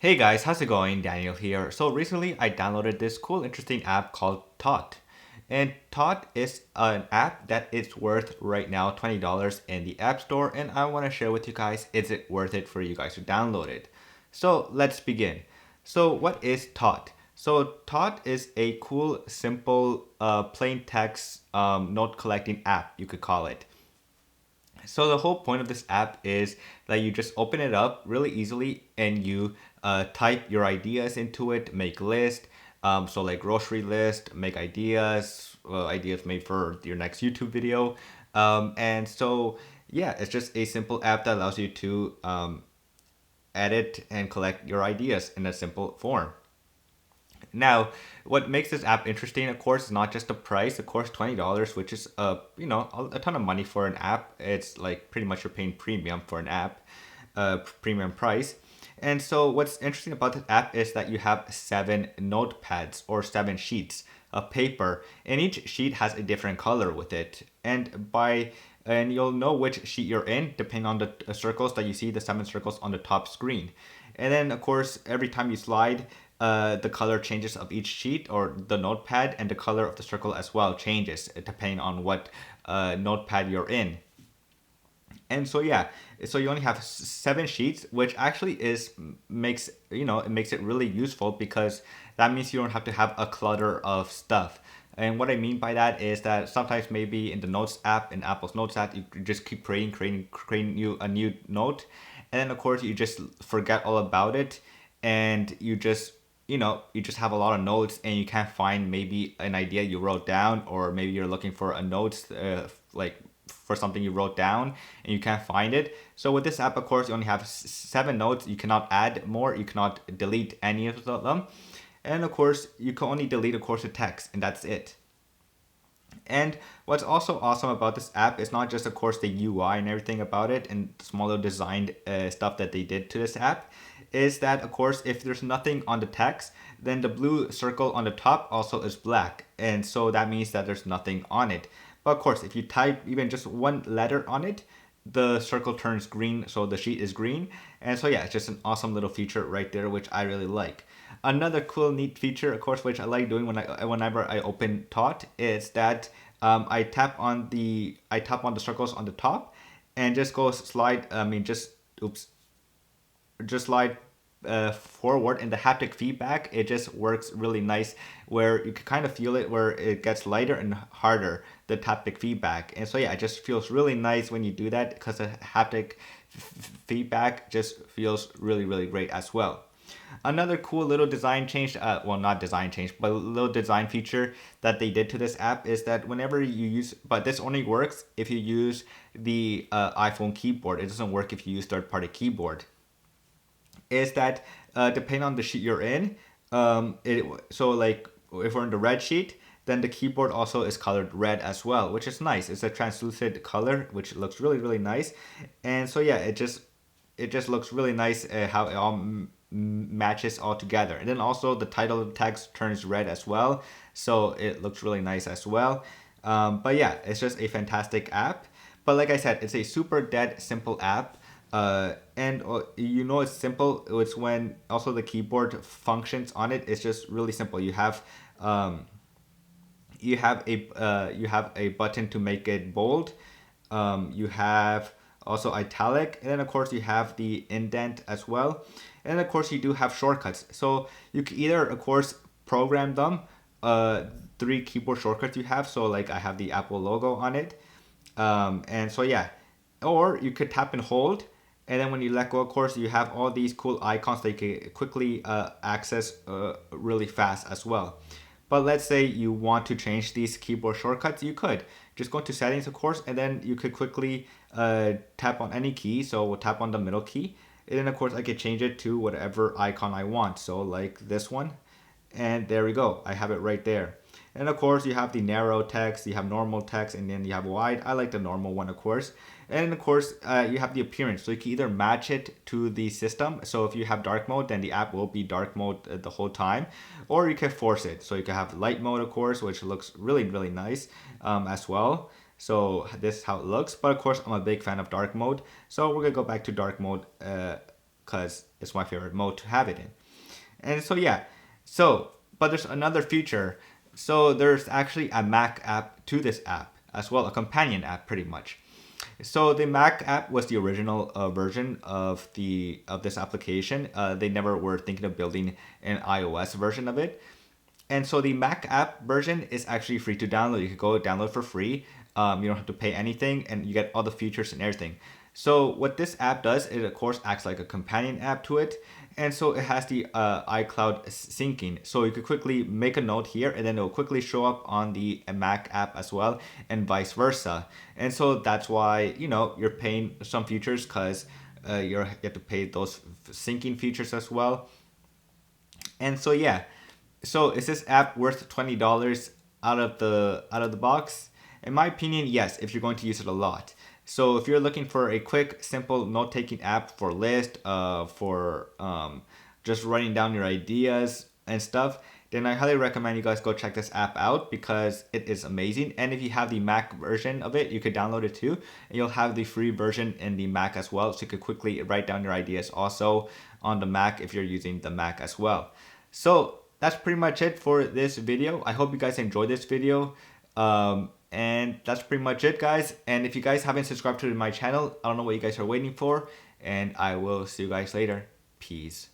Hey guys, how's it going? Daniel here. So recently I downloaded this cool interesting app called Tot. And Tot is an app that is worth right now $20 in the App Store, and I want to share with you guys, is it worth it for you guys to download it? So let's begin. So what is Tot? So Tot is a cool, simple, plain text note collecting app, you could call it. So the whole point of this app is that you just open it up really easily and you type your ideas into it, make list. So like grocery list, make ideas, ideas made for your next YouTube video. And so yeah, it's just a simple app that allows you to edit and collect your ideas in a simple form. Now, what makes this app interesting, of course, is not just the price. Of course, $20, which is a ton of money for an app. It's like pretty much you're paying premium for an app, premium price. And so, what's interesting about this app is that you have 7 notepads or 7 sheets of paper, and each sheet has a different color with it. And you'll know which sheet you're in depending on the circles that you see, the 7 circles on the top screen. And then, of course, every time you slide, the color changes of each sheet or the notepad, and the color of the circle as well changes depending on what notepad you're in. And so yeah, so you only have 7 sheets, which actually is makes it makes it really useful because that means you don't have to have a clutter of stuff. And what I mean by that is that sometimes maybe in the Notes app, in Apple's Notes app, you just keep creating a new note, and then of course you just forget all about it, and you just have a lot of notes, and you can't find maybe an idea you wrote down, or maybe you're looking for a note like for something you wrote down and you can't find it. So with this app, of course, you only have 7 notes. You cannot add more. You cannot delete any of them. And of course, you can only delete, of course, the text, and that's it. And what's also awesome about this app is not just, of course, the UI and everything about it and the small little designed stuff that they did to this app, is that, of course, if there's nothing on the text, then the blue circle on the top also is black. And so that means that there's nothing on it. But of course, if you type even just one letter on it, the circle turns green, so the sheet is green. And so yeah, it's just an awesome little feature right there, which I really like. Another cool, neat feature, of course, which I like doing whenever I open Tot, is that I tap on the circles on the top, and just go slide. I mean, just slide forward, and the haptic feedback, it just works really nice, where you can kind of feel it where it gets lighter and harder, the haptic feedback. And so yeah, it just feels really nice when you do that, because the haptic feedback just feels really, really great as well. Another cool little design change, well, not design change, but a little design feature that they did to this app is that whenever you use, but this only works if you use the iPhone keyboard. It doesn't work if you use third-party keyboard. Is that depending on the sheet you're in, so like if we're in the red sheet, then the keyboard also is colored red as well, which is nice. It's a translucent color, which looks really, really nice. And so yeah, it just looks really nice how it all matches all together. And then also the title of the text turns red as well, so it looks really nice as well. But yeah, it's just a fantastic app. But like I said, it's a super dead simple app. And it's simple. It's when also the keyboard functions on it. It's just really simple. You have a button to make it bold. You have also italic, and then of course you have the indent as well. And of course you do have shortcuts. So you can either, of course, program them. Three keyboard shortcuts you have. So like I have the Apple logo on it, and so yeah, or you could tap and hold, and then when you let go, of course, you have all these cool icons that you can quickly access really fast as well. But let's say you want to change these keyboard shortcuts, you could just go to settings, of course, and then you could quickly tap on any key. So we'll tap on the middle key, and then of course I could change it to whatever icon I want. So like this one, and there we go. I have it right there. And of course, you have the narrow text, you have normal text, and then you have wide. I like the normal one, of course. And of course, you have the appearance. So you can either match it to the system. So if you have dark mode, then the app will be dark mode the whole time. Or you can force it. So you can have light mode, of course, which looks really, really nice as well. So this is how it looks. But of course, I'm a big fan of dark mode. So we're going to go back to dark mode because it's my favorite mode to have it in. And so yeah, so but there's another feature. So there's actually a Mac app to this app as well, a companion app pretty much. So the Mac app was the original version of this application. They never were thinking of building an iOS version of it. And so the Mac app version is actually free to download. You can go download for free. You don't have to pay anything, and you get all the features and everything. So what this app does, it of course acts like a companion app to it, and so it has the iCloud syncing. So you could quickly make a note here, and then it will quickly show up on the Mac app as well, and vice versa. And so that's why you're paying some features because you have to pay those syncing features as well. And so yeah, so is this app worth $20 out of the box? In my opinion, yes, if you're going to use it a lot. So if you're looking for a quick, simple note-taking app for list, for just writing down your ideas and stuff, then I highly recommend you guys go check this app out because it is amazing. And if you have the Mac version of it, you could download it too. And you'll have the free version in the Mac as well, so you could quickly write down your ideas also on the Mac if you're using the Mac as well. So that's pretty much it for this video. I hope you guys enjoyed this video. And that's pretty much it, guys. And if you guys haven't subscribed to my channel, I don't know what you guys are waiting for. And I will see you guys later. Peace.